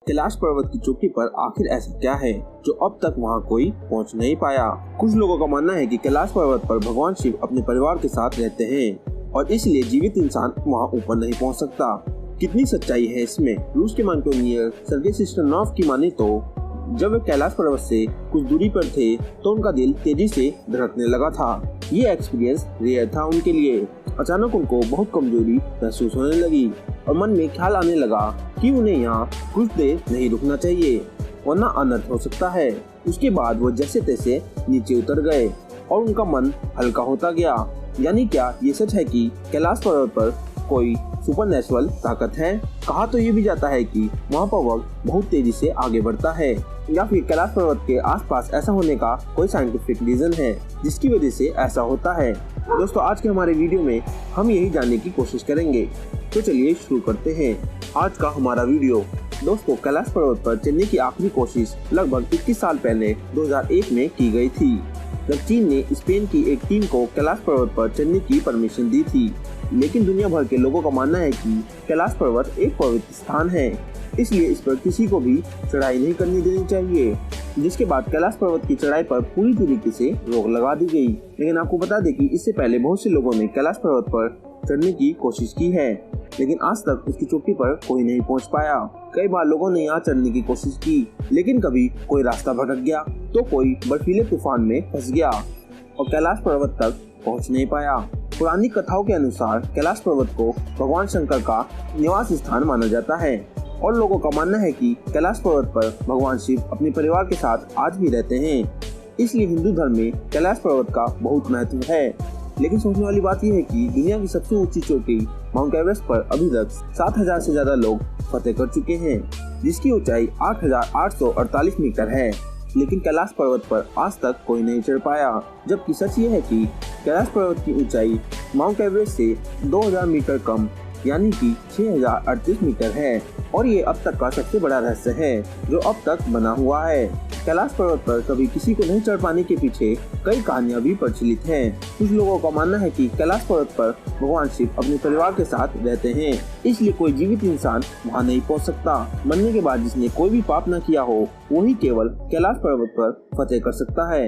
कैलाश पर्वत की चोटी पर आखिर ऐसा क्या है जो अब तक वहां कोई पहुंच नहीं पाया। कुछ लोगों का मानना है कि कैलाश पर्वत पर भगवान शिव अपने परिवार के साथ रहते हैं और इसलिए जीवित इंसान वहां ऊपर नहीं पहुंच सकता। कितनी सच्चाई है इसमें? रूस के माउंटेनियर सर्गेई सिस्टरनोव की माने तो जब वे कैलाश पर्वत से कुछ दूरी पर थे तो उनका दिल तेजी से धड़कने लगा था। ये एक्सपीरियंस रेयर था उनके लिए। अचानक उनको बहुत कमजोरी महसूस होने लगी और मन में ख्याल आने लगा कि उन्हें यहाँ कुछ देर नहीं रुकना चाहिए वरना अनर्थ हो सकता है। उसके बाद वो जैसे तैसे नीचे उतर गए और उनका मन हल्का होता गया। यानी क्या ये सच है कि कैलाश पर्वत पर कोई सुपरनेचुरल ताकत है? कहा तो ये भी जाता है कि वहाँ पर वक्त बहुत तेजी से आगे बढ़ता है या फिर कैलाश पर्वत के आसपास ऐसा होने का कोई साइंटिफिक रीजन है जिसकी वजह से ऐसा होता है। दोस्तों, आज के हमारे वीडियो में हम यही जानने की कोशिश करेंगे। तो चलिए शुरू करते हैं आज का हमारा वीडियो। दोस्तों, कैलाश पर्वत पर चढ़ने की आखिरी कोशिश लगभग 21 साल पहले 2001 में की गई थी, जब चीन ने स्पेन की एक टीम को कैलाश पर्वत पर चढ़ने की परमिशन दी थी। लेकिन दुनिया भर के लोगों का मानना है कि कैलाश पर्वत एक पवित्र स्थान है, इसलिए इस पर किसी को भी चढ़ाई नहीं करनी देनी चाहिए। जिसके बाद कैलाश पर्वत की चढ़ाई पर पूरी तरीके से रोक लगा दी गई। लेकिन आपको बता दें कि इससे पहले बहुत से लोगों ने कैलाश पर्वत पर चढ़ने की कोशिश की है, लेकिन आज तक उसकी चोटी पर कोई नहीं पहुंच पाया। कई बार लोगों ने यहाँ चढ़ने की कोशिश की, लेकिन कभी कोई रास्ता भटक गया तो कोई बर्फीले तूफान में फंस गया और कैलाश पर्वत तक पहुँच नहीं पाया। पुरानी कथाओं के अनुसार कैलाश पर्वत को भगवान शंकर का निवास स्थान माना जाता है और लोगों का मानना है कि कैलाश पर्वत पर भगवान शिव अपने परिवार के साथ आज भी रहते हैं। इसलिए हिंदू धर्म में कैलाश पर्वत का बहुत महत्व है। लेकिन सोचने वाली बात यह है कि दुनिया की सबसे ऊंची चोटी माउंट एवरेस्ट पर अभी तक 7000 से ज्यादा लोग फतेह कर चुके हैं, जिसकी ऊंचाई 8848 मीटर है। लेकिन कैलाश पर्वत पर आज तक कोई नहीं चढ़ पाया। जबकि सच ये है कि कैलाश पर्वत की ऊंचाई माउंट एवरेस्ट से 2000 मीटर कम यानी कि 6038 मीटर है और ये अब तक का सबसे बड़ा रहस्य है जो अब तक बना हुआ है। कैलाश पर्वत पर कभी किसी को नहीं चढ़ पाने के पीछे कई कहानियां भी प्रचलित हैं। कुछ लोगों का मानना है कि कैलाश पर्वत पर भगवान शिव अपने परिवार के साथ रहते हैं, इसलिए कोई जीवित इंसान वहां नहीं पहुंच सकता। मरने के बाद जिसने कोई भी पाप न किया हो वही केवल कैलाश पर्वत पर फतेह कर सकता है।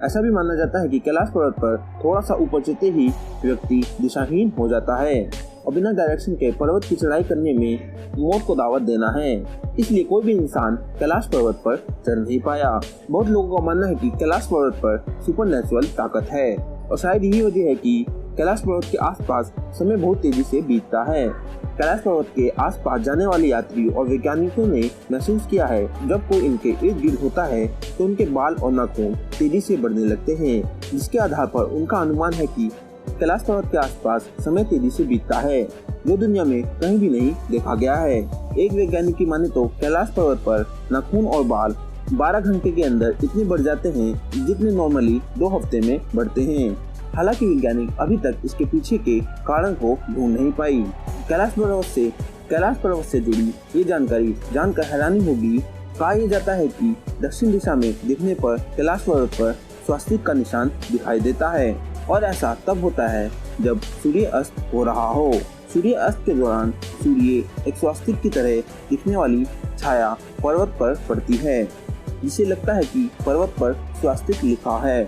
ऐसा भी माना जाता है कि कैलाश पर्वत पर थोड़ा सा ऊपर चढ़ते ही व्यक्ति दिशाहीन हो जाता है और बिना डायरेक्शन के पर्वत की चढ़ाई करने में मौत को दावत देना है। इसलिए कोई भी इंसान कैलाश पर्वत पर चढ़ नहीं पाया। बहुत लोगों का मानना है कि कैलाश पर्वत पर सुपरनेचुरल ताकत है और शायद यही वजह है कि कैलाश पर्वत के आसपास समय बहुत तेजी से बीतता है। कैलाश पर्वत के आसपास जाने वाले यात्री और वैज्ञानिकों ने महसूस किया है जब कोई इनके इर्द गिर्द होता है तो उनके बाल और नाखून तेजी से बढ़ने लगते हैं, जिसके आधार पर उनका अनुमान है कि कैलाश पर्वत के आसपास समय तेजी से बीतता है, जो दुनिया में कहीं भी नहीं देखा गया है। एक वैज्ञानिक की माने तो कैलाश पर्वत पर नाखून और बाल 12 घंटे के अंदर इतने बढ़ जाते हैं जितने नॉर्मली 2 हफ्ते में बढ़ते हैं। हालांकि वैज्ञानिक अभी तक इसके पीछे के कारण को ढूंढ नहीं पाई। कैलाश पर्वत से जुड़ी ये जानकारी जानकर हैरानी होगी। कहा यह जाता है कि दक्षिण दिशा में दिखने पर कैलाश पर्वत पर स्वास्तिक का निशान दिखाई देता है और ऐसा तब होता है जब सूर्य अस्त हो रहा हो। सूर्य अस्त के दौरान सूर्य एक स्वास्तिक की तरह दिखने वाली छाया पर्वत पर पड़ती है, जिसे लगता है कि पर्वत पर स्वास्तिक लिखा है।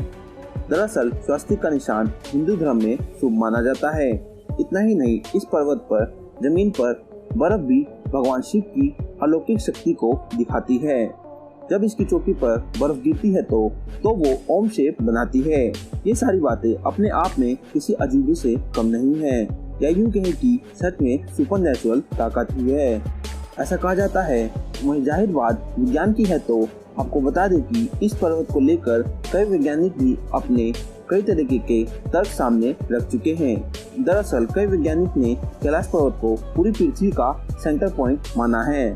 दरअसल स्वास्तिक का निशान हिंदू धर्म में शुभ माना जाता है। इतना ही नहीं, इस पर्वत पर जमीन पर बर्फ भी भगवान शिव की अलौकिक शक्ति को दिखाती है। जब इसकी चोटी पर बर्फ गिरती है तो वो ओम शेप बनाती है। ये सारी बातें अपने आप में किसी अजूबे से कम नहीं है, या यूं कहें कि सच में सुपरनेचुरल ताकत ही है। ऐसा कहा जाता है। वहीं जाहिर बात विज्ञान की है तो आपको बता दें कि इस पर्वत को लेकर कई वैज्ञानिक भी अपने कई तरीके के तर्क सामने रख चुके हैं। दरअसल कई वैज्ञानिक ने कैलाश पर्वत को पूरी पृथ्वी का सेंटर पॉइंट माना है।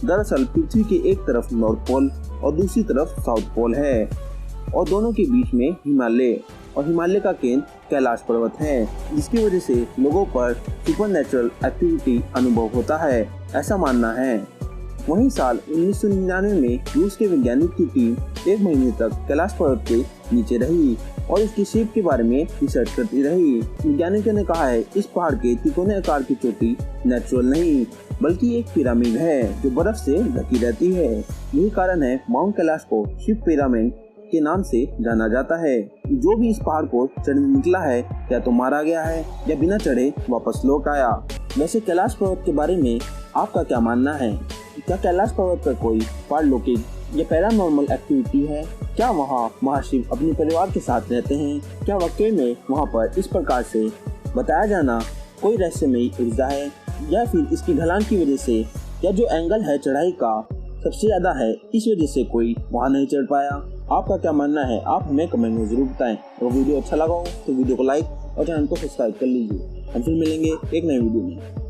दरअसल पृथ्वी के एक तरफ नॉर्थ पोल और दूसरी तरफ साउथ पोल है और दोनों के बीच में हिमालय का केंद्र कैलाश पर्वत है, जिसकी वजह से लोगों पर सुपरनेचुरल एक्टिविटी अनुभव होता है, ऐसा मानना है। वहीं साल 1999 में रूस के वैज्ञानिक की टीम 1 महीने तक कैलाश पर्वत के नीचे रही और इसकी शेप के बारे में रिसर्च करती रही। वैज्ञानिकों ने कहा है इस पहाड़ के तिकोने आकार की चोटी नेचुरल नहीं बल्कि एक पिरामिड है जो बर्फ से ढकी रहती है। यही कारण है माउंट कैलाश को शिव पिरामिड के नाम से जाना जाता है। जो भी इस पहाड़ को चढ़ने निकला है या तो मारा गया है या बिना चढ़े वापस लौट आया। वैसे कैलाश पर्वत के बारे में आपका क्या मानना है? क्या कैलाश पर्वत पर कोई पारलौकिक या पैरानॉर्मल एक्टिविटी है? क्या वहाँ महाशिव अपने परिवार के साथ रहते हैं? क्या वाकई में वहाँ पर इस प्रकार से बताया जाना कोई रहस्यमयी ऊर्जा है, या फिर इसकी ढलान की वजह से, या जो एंगल है चढ़ाई का सबसे ज्यादा है इस वजह से कोई वहाँ नहीं चढ़ पाया? आपका क्या मानना है आप हमें कमेंट में जरूर बताएं। अगर वीडियो अच्छा लगा हो तो वीडियो को लाइक और चैनल को सब्सक्राइब कर लीजिए। हम फिर मिलेंगे एक नई वीडियो में।